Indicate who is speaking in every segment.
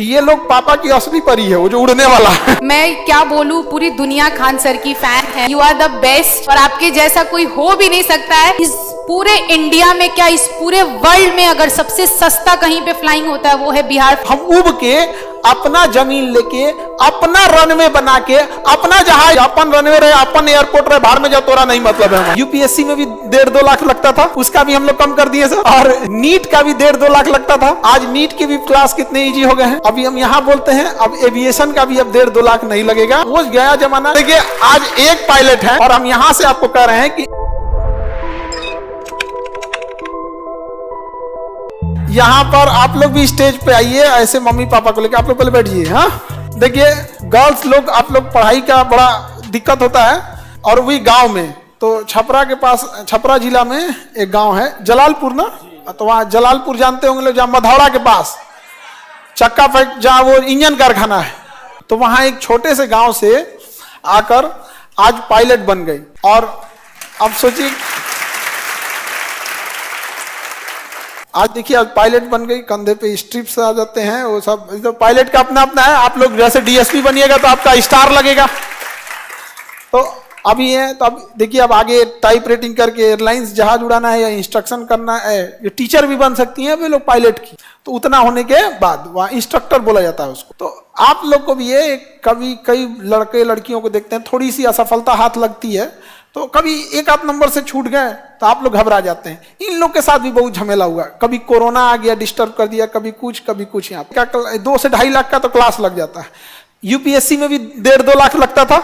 Speaker 1: ये लोग पापा की असली परी है, वो जो उड़ने वाला है।
Speaker 2: मैं क्या बोलूं, पूरी दुनिया खान सर की फैन है। यू आर द बेस्ट और आपके जैसा कोई हो भी नहीं सकता है। इस पूरे इंडिया में क्या, इस पूरे वर्ल्ड में अगर सबसे सस्ता कहीं पे फ्लाइंग होता है वो है बिहार।
Speaker 1: हम उब के अपना जमीन लेके, अपना रनवे बना के, अपना जहाज, अपन रनवे रहे, अपन एयरपोर्ट रहे, बाहर में जा तोरा नहीं मतलब है। यूपीएससी में भी 1.5-2 लाख लगता था, उसका भी हम लोग कम कर दिए सर। और नीट का भी 1.5-2 लाख लगता था। आज नीट के भी क्लास कितने इजी हो गए हैं। अभी हम यहाँ बोलते हैं, अब एविएशन का भी अब 1.5-2 लाख नहीं लगेगा। वो गया जमाना। देखिए आज एक पायलट है और हम यहाँ से आपको कह रहे हैं कि यहाँ पर आप लोग भी स्टेज पे आइए, ऐसे मम्मी पापा को लेकर आप लोग पहले बैठिए। हाँ देखिए, गर्ल्स लोग, आप लोग पढ़ाई का बड़ा दिक्कत होता है, और वही गांव में, तो छपरा के पास, छपरा जिला में एक गांव है जलालपुर ना, तो वहाँ जलालपुर जानते होंगे लोग, जहाँ मधौरा के पास चक्का फैक्ट, जहाँ वो इंजन कारखाना है, तो वहाँ एक छोटे से गाँव से आकर आज पायलट बन गई। और अब सोचिए, आज देखिए आज पायलट बन गई, कंधे पे स्ट्रिप्स आ जाते हैं, वो सब तो पायलट का अपना अपना है। आप लोग जैसे डीएसपी बनिएगा तो आपका स्टार लगेगा। तो अभी है, तो अब देखिए अब आगे टाइप रेटिंग करके एयरलाइंस जहाज उड़ाना है या इंस्ट्रक्शन करना है, ये टीचर भी बन सकती हैं वे लोग पायलट की। तो उतना होने के बाद वहाँ इंस्ट्रक्टर बोला जाता है उसको। तो आप लोग को भी ये कभी कई लड़के लड़कियों को देखते हैं, थोड़ी सी असफलता हाथ लगती है, तो कभी एक आध नंबर से छूट गए तो आप लोग घबरा जाते हैं। इन लोग के साथ भी बहुत झमेला हुआ, कभी कोरोना आ गया डिस्टर्ब कर दिया, कभी कुछ यहाँ क्या 2 से 2.5 लाख का तो क्लास लग जाता है। यूपीएससी में भी 1.5-2 लाख लगता था,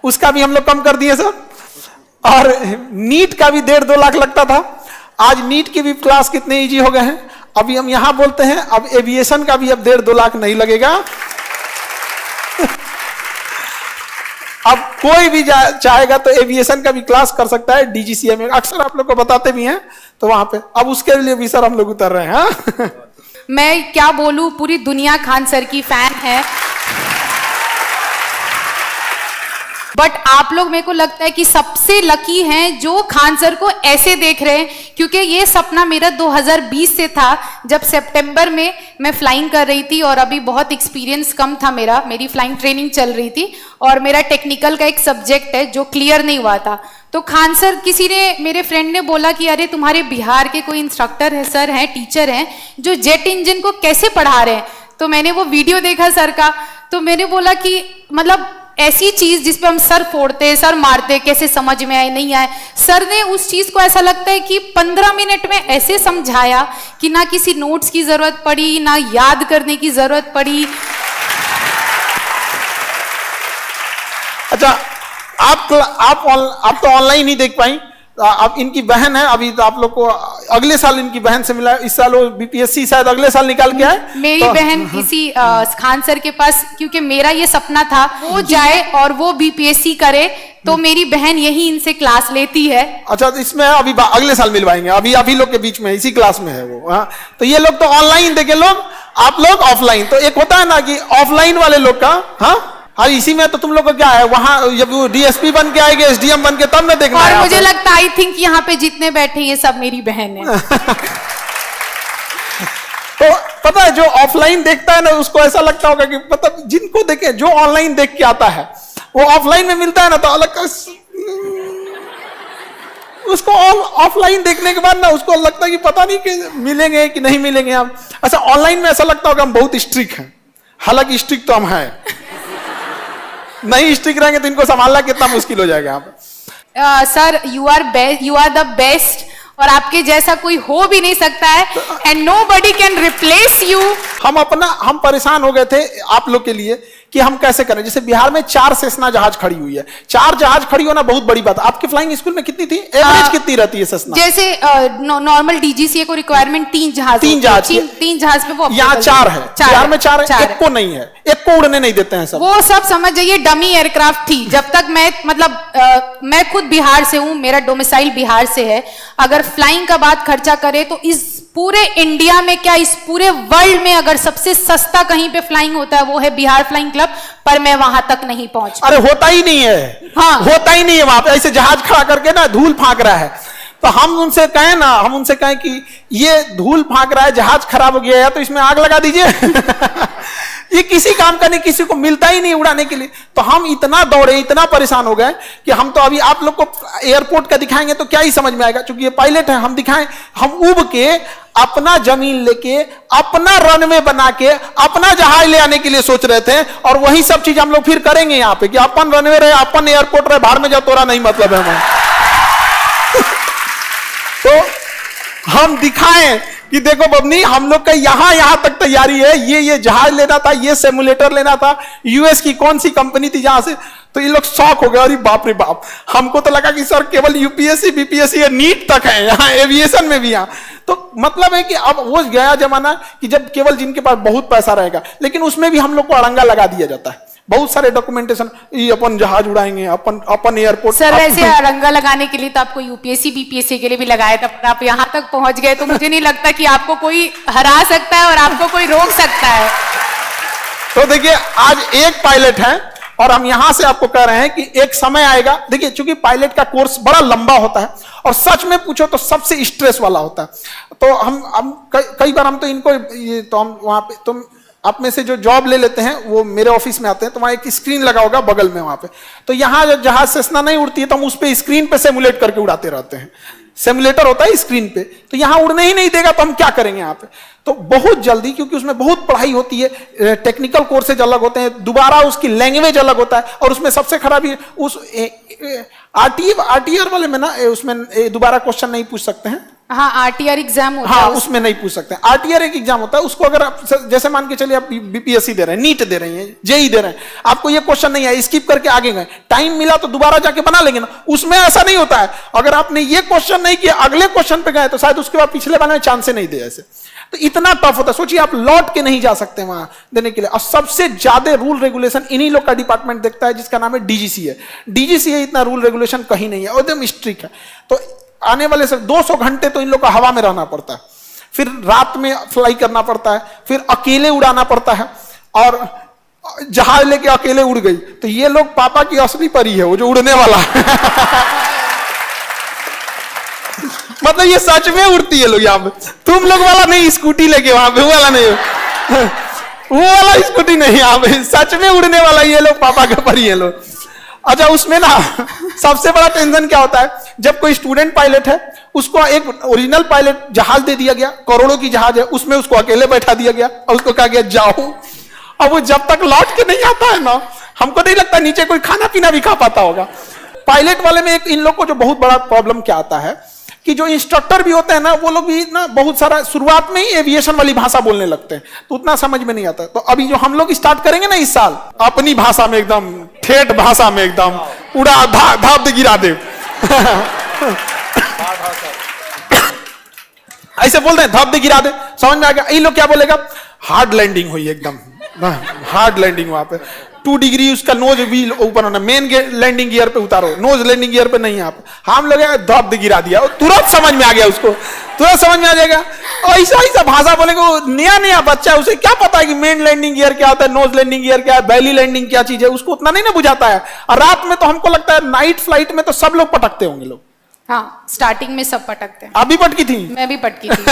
Speaker 1: उसका भी हम लोग कम कर दिए सर। और नीट का भी 1.5-2 लाख लगता था। आज नीट के भी क्लास कितने ईजी हो गए हैं। अभी हम यहाँ बोलते हैं, अब एविएशन का भी अब 1.5-2 लाख नहीं लगेगा। अब कोई भी चाहेगा तो एविएशन का भी क्लास कर सकता है डीजीसीए में, अक्सर आप लोग को बताते भी हैं। तो वहां पे अब उसके लिए भी सर हम लोग उतर रहे हैं।
Speaker 2: मैं क्या बोलूं, पूरी दुनिया खान सर की फैन है। बट आप लोग, मेरे को लगता है कि सबसे लकी हैं जो खान सर को ऐसे देख रहे हैं, क्योंकि ये सपना मेरा 2020 से था, जब सितंबर में मैं फ्लाइंग कर रही थी और अभी बहुत एक्सपीरियंस कम था मेरा, मेरी फ्लाइंग ट्रेनिंग चल रही थी और मेरा टेक्निकल का एक सब्जेक्ट है जो क्लियर नहीं हुआ था। तो खान सर, किसी ने, मेरे फ्रेंड ने बोला कि अरे तुम्हारे बिहार के कोई इंस्ट्रक्टर है, सर हैं, टीचर हैं, जो जेट इंजन को कैसे पढ़ा रहे हैं। तो मैंने वो वीडियो देखा सर का, तो मैंने बोला कि मतलब ऐसी चीज जिसपे हम सर फोड़ते, सर मारते, कैसे समझ में आए नहीं आए। सर ने उस चीज को ऐसा लगता है कि 15 मिनट में ऐसे समझाया कि ना किसी नोट्स की जरूरत पड़ी, ना याद करने की जरूरत पड़ी।
Speaker 1: अच्छा, आप तो ऑनलाइन ही देख पाई। अब इनकी बहन है, अभी तो आप लोग को अगले साल इनकी बहन से मिला, इस साल वो बीपीएससी शायद अगले साल निकाल के आए।
Speaker 2: मेरी तो बहन इसी खान सर के पास, क्योंकि मेरा ये सपना था वो जाए और वो बीपीएससी करे, तो मेरी बहन यही इनसे क्लास लेती है।
Speaker 1: अच्छा, तो इसमें अभी अगले साल मिलवाएंगे, अभी आप ही लोग के बीच में इसी क्लास में है वो। हाँ, तो ये लोग तो ऑनलाइन देखे लोग, आप लोग ऑफलाइन। तो एक होता है ना कि ऑफलाइन वाले लोग का, हाँ इसी में तो तुम लोग को क्या है, वहां जब वो डीएसपी बन के आएंगे, एसडीएम बन के, तब मैं देखना है।
Speaker 2: और मुझे लगता है, आई थिंक यहाँ पे जितने बैठे ये सब मेरी बहन है।
Speaker 1: तो पता है, जो ऑफलाइन देखता है ना, उसको ऐसा लगता होगा कि मतलब जिनको देखे, जो ऑनलाइन देख के आता है वो ऑफलाइन में मिलता है ना, तो अलग उसको ऑफलाइन देखने के बाद ना उसको लगता है कि पता नहीं कि मिलेंगे कि नहीं मिलेंगे हम। अच्छा, ऑनलाइन में ऐसा लगता होगा हम बहुत स्ट्रिक्ट हैं, हालांकि स्ट्रिक्ट तो हम हैं। नहीं स्ट्रिक्ट रहेंगे तो इनको संभालना कितना मुश्किल हो जाएगा।
Speaker 2: Sir, you are the best और आपके जैसा कोई हो भी नहीं सकता है, and nobody can replace you.
Speaker 1: हम परेशान हो गए थे आप लोग के लिए कि हम कैसे करें। जैसे बिहार में 4 सेस्ना जहाज खड़ी हुई है, 4 जहाज खड़ी होना बहुत बड़ी बात। आपके फ्लाइंग स्कूल में कितनी थी, एवरेज कितनी रहती है सेस्ना?
Speaker 2: जैसे नॉर्मल डीजीसीए को रिक्वायरमेंट 3 जहाज पे, वो
Speaker 1: यहाँ 4 है, बिहार में 4 है, एक को नहीं है, एक को उड़ने नहीं देते हैं सब।
Speaker 2: वो सब समझ जाइए डमी एयरक्राफ्ट थी। जब तक मैं, मतलब मैं खुद बिहार से हूँ, मेरा डोमिसाइल बिहार से है। अगर फ्लाइंग का बात खर्चा करे तो इस पूरे इंडिया में क्या, इस पूरे वर्ल्ड में अगर सबसे सस्ता कहीं पे फ्लाइंग होता है वो है बिहार फ्लाइंग क्लब, पर मैं वहां तक नहीं पहुंच।
Speaker 1: अरे होता ही नहीं है, हाँ होता ही नहीं है वहां पे। ऐसे जहाज खड़ा करके ना धूल फांक रहा है। तो हम उनसे कहें कि ये धूल फांक रहा है, जहाज खराब हो गया है, तो इसमें आग लगा दीजिए। ये किसी काम का नहीं, किसी को मिलता ही नहीं उड़ाने के लिए। तो हम इतना दौड़े, इतना परेशान हो गए कि हम तो अभी आप लोग को एयरपोर्ट का दिखाएंगे तो क्या ही समझ में आएगा, क्योंकि ये पायलट है, हम दिखाएं, हम उब के अपना जमीन लेके, अपना रनवे बना के, अपना जहाज ले आने के लिए सोच रहे थे, और वही सब चीज हम लोग फिर करेंगे यहाँ पे कि अपन रनवे रहे, अपन एयरपोर्ट रहे, बाहर में जाओ, तोरा नहीं मतलब है हमें। तो हम दिखाएं कि देखो बबनी, हम लोग का यहां तक तैयारी है, ये जहाज लेना था, ये सिमुलेटर लेना था, यूएस की कौन सी कंपनी थी जहां से। तो ये लोग शॉक हो गए, अरे बाप रे बाप, हमको तो लगा कि सर केवल यूपीएससी बीपीएससी या नीट तक है, यहाँ एविएशन में भी यहाँ। तो मतलब है कि अब वो गया जमाना कि जब केवल जिनके पास बहुत पैसा रहेगा, लेकिन उसमें भी हम लोग को अड़ंगा लगा दिया जाता है, बहुत सारे डॉक्यूमेंटेशन, ये अपन जहाज उड़ाएंगे, अपन एयरपोर्ट।
Speaker 2: सर वैसे अड़ंगा लगाने के लिए तो आपको यूपीएससी बीपीएससी के लिए भी लगाया था, पर आप यहाँ तक पहुंच गए, तो मुझे नहीं लगता कि आपको कोई हरा सकता है और आपको कोई रोक सकता है।
Speaker 1: तो देखिए, आज एक पायलट है और हम यहां से आपको कह रहे हैं कि एक समय आएगा। देखिए, चूंकि पायलट का कोर्स बड़ा लंबा होता है और सच में पूछो तो सबसे स्ट्रेस वाला होता है। तो हम कई बार हम तो इनको ये, तो हम वहां पे, तुम आप में से जो जॉब ले लेते हैं वो मेरे ऑफिस में आते हैं, तो वहां एक स्क्रीन लगा होगा बगल में वहां पे। तो यहां जब जहाज सेस्ना नहीं उड़ती है तो हम उस पे स्क्रीन पे सिमुलेट करके उड़ाते रहते हैं, सिमुलेटर होता है स्क्रीन पे। तो यहां उड़ने ही नहीं देगा तो हम क्या करेंगे यहाँ पे। तो बहुत जल्दी, क्योंकि उसमें बहुत पढ़ाई होती है, टेक्निकल कोर्सेज अलग होते हैं, दोबारा उसकी लैंग्वेज अलग होता है, और उसमें सबसे खराबी उस आरटीआर वाले में ना, उसमें दोबारा क्वेश्चन नहीं पूछ सकते हैं।
Speaker 2: हाँ, आरटीआर एग्जाम होता है।
Speaker 1: हाँ, उसमें नहीं पूछ सकते। आरटीआर एक एग्जाम होता है, उसको अगर आप जैसे मान के चलिए आप बीपीएससी दे रहे हैं, नीट दे रहे हैं, जेई दे रहे हैं, आपको ये क्वेश्चन नहीं आया, स्किप करके आगे गए, टाइम मिला तो दोबारा जाके बना लेंगे ना। उसमें ऐसा नहीं होता है, अगर आपने ये क्वेश्चन नहीं किया, अगले क्वेश्चन पे गए तो शायद उसके बाद पिछले वाले में चांस नहीं दे ऐसे। तो इतना टफ होता है, सोचिए आप लौट के नहीं जा सकते वहां देने के लिए। और सबसे ज्यादा रूल रेगुलेशन इन्हीं लोग का डिपार्टमेंट देखता है, जिसका नाम है डीजीसीए। डीजीसीए इतना रूल रेगुलेशन कहीं नहीं है, एकदम स्ट्रिक्ट है। तो आने वाले से 200 घंटे तो इन लोग को हवा में रहना पड़ता है, फिर रात में फ्लाई करना पड़ता है, फिर अकेले उड़ाना पड़ता है, और जहाज लेके अकेले उड़ गई तो ये लोग पापा की असली परी है, वो जो उड़ने वाला मतलब ये सच में उड़ती है लोग यहाँ पे, तुम लोग वाला नहीं, स्कूटी लेके वहां पे, वो वाला नहीं, वो वाला स्कूटी नहीं, यहाँ पे सच में उड़ने वाला ये लोग पापा के परी है लोग। अच्छा, उसमें ना सबसे बड़ा टेंशन क्या होता है, जब कोई स्टूडेंट पायलट है, उसको एक ओरिजिनल पायलट जहाज दे दिया गया, करोड़ों की जहाज है, उसमें उसको अकेले बैठा दिया गया और उसको कहा गया जाओ। अब वो जब तक लौट के नहीं आता है ना, हमको नहीं लगता नीचे कोई खाना पीना भी खा पाता होगा। पायलट वाले में एक इन लोग को जो बहुत बड़ा प्रॉब्लम क्या आता है कि जो इंस्ट्रक्टर भी होते हैं ना, वो लोग भी ना बहुत सारा शुरुआत में ही एविएशन वाली भाषा बोलने लगते हैं, तो उतना समझ में नहीं आता। तो अभी जो हम लोग स्टार्ट करेंगे ना इस साल, अपनी भाषा में एकदम ठेठ भाषा में एकदम उड़ा धाप दे गिरा दे ऐसे बोलते हैं, धाप दे गिरा दे, समझ में आ गया। ये लोग क्या बोलेगा, हार्ड लैंडिंग हुई एकदम, हार्ड लैंडिंग, वहां पे 2 डिग्री उसका नोज व्हील ऊपर होना, मेन लैंडिंग गियर पे उतारो, नोज लैंडिंग गियर पे नहीं। आप हम लोग धप दे गिरा दिया, तुरंत समझ में आ गया, उसको तुरंत समझ में आ जाएगा। और ऐसा भाषा बोलेगा, वो नया बच्चा, उसे क्या पता है कि मेन लैंडिंग गियर क्या होता है, नोज लैंडिंग गियर क्या है, बैली लैंडिंग क्या चीज है, उसको उतना नहीं ना बुझाता है। और रात में तो हमको लगता है नाइट फ्लाइट में तो सब लोग पटकते होंगे लोग।
Speaker 2: हाँ, स्टार्टिंग में सब पटकते हैं।
Speaker 1: आप भी पटकी थी?
Speaker 2: मैं भी पटकी थी।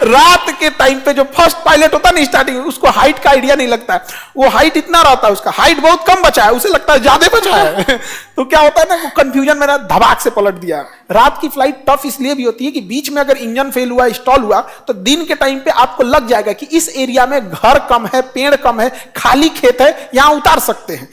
Speaker 1: रात के टाइम पे जो फर्स्ट पायलट होता है ना स्टार्टिंग में, उसको हाइट का आइडिया नहीं लगता है, वो हाइट इतना रहता है, उसका हाइट बहुत कम बचा है, उसे लगता है ज्यादा बचा है तो क्या होता है ना, वो कंफ्यूजन में धबाक से पलट दिया। रात की फ्लाइट टफ इसलिए भी होती है कि बीच में अगर इंजन फेल हुआ, स्टॉल हुआ, तो दिन के टाइम पे आपको लग जाएगा कि इस एरिया में घर कम है, पेड़ कम है, खाली खेत है, यहां उतार सकते हैं।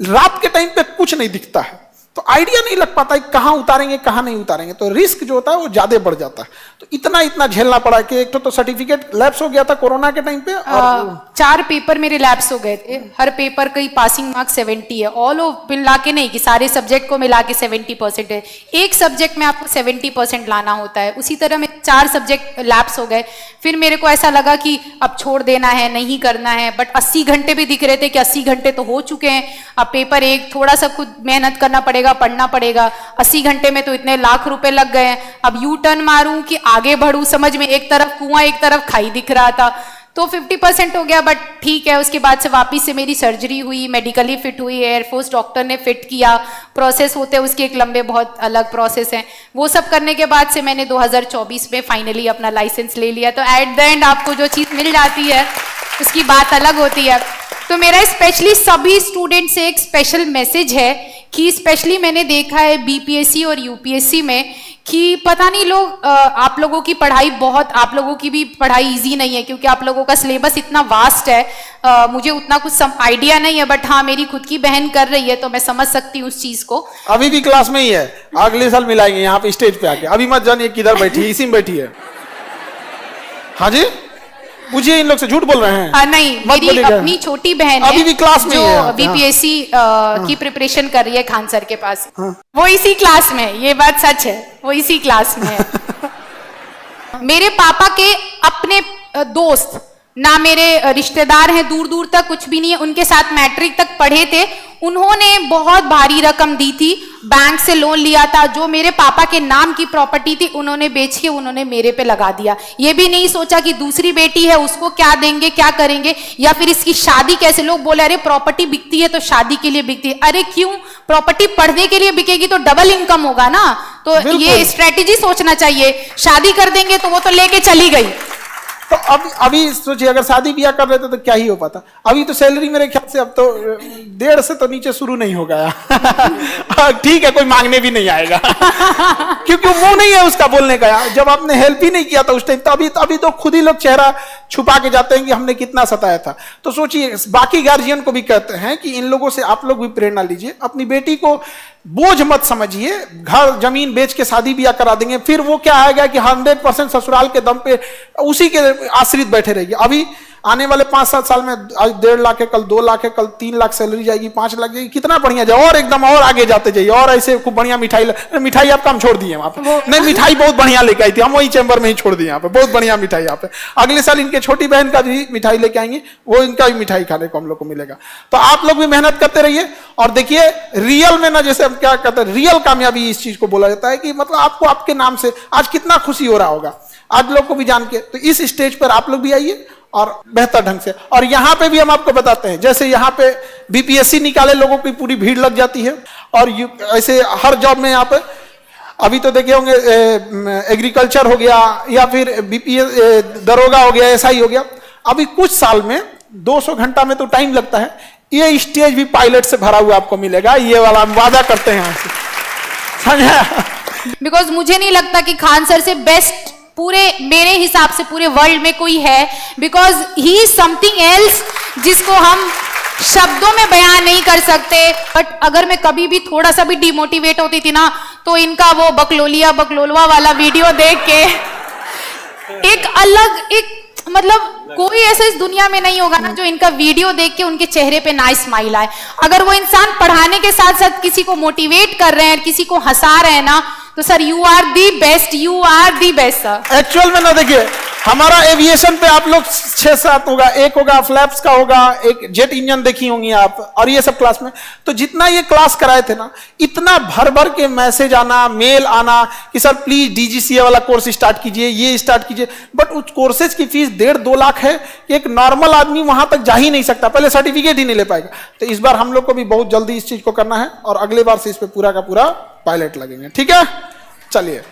Speaker 1: रात के टाइम पे कुछ नहीं दिखता है, तो आइडिया नहीं लग पाता है कहां उतारेंगे कहां नहीं उतारेंगे, तो रिस्क जो होता है वो ज्यादा बढ़ जाता है। तो इतना झेलना पड़ा कि एक तो सर्टिफिकेट लैप्स हो गया था कोरोना के टाइम पे, और
Speaker 2: 4 पेपर मेरे लैप्स हो गए थे। हर पेपर का पासिंग मार्क 70 है, ऑल मिला के नहीं कि सारे सब्जेक्ट को मिला के 70% है, एक सब्जेक्ट में आपको 70% लाना होता है। उसी तरह में 4 सब्जेक्ट लैप्स हो गए। फिर मेरे को ऐसा लगा कि अब छोड़ देना है, नहीं करना है, बट 80 घंटे भी दिख रहे थे कि 80 घंटे तो हो चुके हैं, अब पेपर एक थोड़ा सा खुद मेहनत करना पड़ेगा, पढ़ना पड़ेगा। 80 घंटे में तो इतने लाख रुपए लग गए हैं, अब यू टर्न मारूं कि आगे बढ़ूं, समझ में एक तरफ कुआं एक तरफ खाई दिख रहा था। तो 50% हो गया, बट ठीक है। उसके बाद से वापस से मेरी सर्जरी हुई, मेडिकली फिट हुई, एयरफोर्स डॉक्टर ने फिट किया, प्रोसेस होते हैं उसके एक लंबे बहुत अलग प्रोसेस हैं। वो सब करने के बाद से मैंने 2024 में फाइनली अपना लाइसेंस ले लिया। तो एट द एंड आपको जो चीज़ मिल जाती है उसकी बात अलग होती है। तो मेरा स्पेशली सभी स्टूडेंट से एक स्पेशल मैसेज है कि स्पेशली मैंने देखा है बीपीएससी और यूपीएससी में कि पता नहीं लोग आप लोगों की पढ़ाई बहुत, आप लोगों की भी पढ़ाई इजी नहीं है क्योंकि आप लोगों का सिलेबस इतना वास्ट है। मुझे उतना कुछ आइडिया नहीं है, बट हाँ मेरी खुद की बहन कर रही है तो मैं समझ सकती हूँ उस चीज को।
Speaker 1: अभी भी क्लास में ही है, अगले साल मिलाएंगे यहाँ पे स्टेज पे आके। अभी मत जानिए किधर बैठी है, इसी में बैठी है। हाँ जी, पूछिए इन लोग से, झूठ बोल रहे हैं।
Speaker 2: नहीं, मेरी अपनी छोटी बहन है
Speaker 1: अभी भी क्लास में
Speaker 2: जो बीपीएससी की प्रिपरेशन कर रही है खान सर के पास। वो इसी क्लास में है, ये बात सच है, वो इसी क्लास में है। मेरे पापा के अपने दोस्त, ना मेरे रिश्तेदार हैं, दूर दूर तक कुछ भी नहीं है, उनके साथ मैट्रिक तक पढ़े थे। उन्होंने बहुत भारी रकम दी थी, बैंक से लोन लिया था, जो मेरे पापा के नाम की प्रॉपर्टी थी उन्होंने बेच के उन्होंने मेरे पे लगा दिया। ये भी नहीं सोचा कि दूसरी बेटी है उसको क्या देंगे, क्या करेंगे, या फिर इसकी शादी कैसे। लोग बोले अरे प्रॉपर्टी बिकती है तो शादी के लिए बिकती है। अरे क्यों, प्रॉपर्टी पढ़ने के लिए बिकेगी तो डबल इनकम होगा ना। तो ये स्ट्रेटेजी सोचना चाहिए। शादी कर देंगे तो वो तो लेके चली गई।
Speaker 1: तो अभी सोचिए अगर शादी ब्याह कर रहे थे तो क्या ही हो पाता। अभी तो सैलरी मेरे ख्याल से अब तो 1.5 से तो नीचे शुरू नहीं हो गया। ठीक है, कोई मांगने भी नहीं आएगा। क्योंकि वो नहीं है उसका बोलने का यार। जब आपने हेल्प ही नहीं किया था उस टाइम, तो अभी तो खुद ही लोग चेहरा छुपा के जाते हैं कि हमने कितना सताया था। तो सोचिए, बाकी गार्जियन को भी कहते हैं कि इन लोगों से आप लोग भी प्रेरणा लीजिए। अपनी बेटी को बोझ मत समझिए, घर जमीन बेच के शादी ब्याह करा देंगे, फिर वो क्या आएगा कि 100% ससुराल के दम पे उसी के आश्रित बैठे रहेगी। अभी आने वाले 5-7 साल में आज 1.5 लाख है, कल 2 लाख है, कल 3 लाख सैलरी जाएगी, 5 लाख जाएगी, कितना बढ़िया जाए। और एकदम और आगे जाते जाइए, और ऐसे खूब बढ़िया मिठाई आपका हम छोड़ दिए वहां पे। नहीं, मिठाई बहुत बढ़िया लेके आई थी, हम वही चैम्बर में ही छोड़ दिए यहाँ पे। बहुत बढ़िया मिठाई यहाँ पे। अगले साल इनके छोटी बहन का भी मिठाई लेके आएंगे, वो इनका भी मिठाई खाने को हम लोग को मिलेगा। तो आप लोग भी मेहनत करते रहिए। और देखिए रियल में ना, जैसे हम क्या कहते हैं, रियल कामयाबी इस चीज को बोला जाता है कि मतलब आपको आपके नाम से आज कितना खुशी हो रहा होगा आप लोग को भी जान के। तो इस स्टेज पर आप लोग भी आइए और बेहतर ढंग से। और यहाँ पे भी हम आपको बताते हैं, जैसे यहाँ पे बीपीएससी निकाले लोगों की पूरी भीड़ लग जाती है, और ऐसे हर जॉब में यहाँ पे अभी तो देखे होंगे एग्रीकल्चर हो गया या फिर बीपीएस दरोगा हो गया, एसआई हो गया। अभी कुछ साल में 200 घंटा में तो टाइम लगता है। ये स्टेज भी पायलट से भरा हुआ आपको मिलेगा, ये वाला हम वादा करते हैं। समझा?
Speaker 2: बिकॉज मुझे नहीं लगता कि खान सर से बेस्ट पूरे, मेरे हिसाब से पूरे वर्ल्ड में कोई है। Because he is something else जिसको हम शब्दों में बयान नहीं कर सकते। बट अगर मैं कभी भी थोड़ा सा भी डिमोटिवेट होती थी ना, तो इनका वो बकलोलवा वाला वीडियो देख के एक अलग, एक मतलब कोई ऐसा इस दुनिया में नहीं होगा ना जो इनका वीडियो देख के उनके चेहरे पे ना स्माइल आए। अगर वो इंसान पढ़ाने के साथ साथ किसी को मोटिवेट कर रहे हैं, किसी को हंसा रहे हैं ना, तो sir you are the best, you are the best sir.
Speaker 1: Actual में ना देखिए, हमारा एविएशन पे आप लोग 6-7 होगा, एक होगा फ्लैप्स का होगा, एक जेट इंजन देखी होंगी आप, और ये सब क्लास में। तो जितना ये क्लास कराए थे ना, इतना भर भर के मैसेज आना, मेल आना कि सर प्लीज डीजीसीए वाला कोर्स स्टार्ट कीजिए, ये स्टार्ट कीजिए। बट उस कोर्सेज की फीस 1.5-2 लाख है। एक नॉर्मल आदमी वहां तक जा ही नहीं सकता, पहले सर्टिफिकेट ही नहीं ले पाएगा। तो इस बार हम लोग को भी बहुत जल्दी इस चीज को करना है, और अगले बार से इस पे पूरा का पूरा पायलट लगेंगे। ठीक है, चलिए।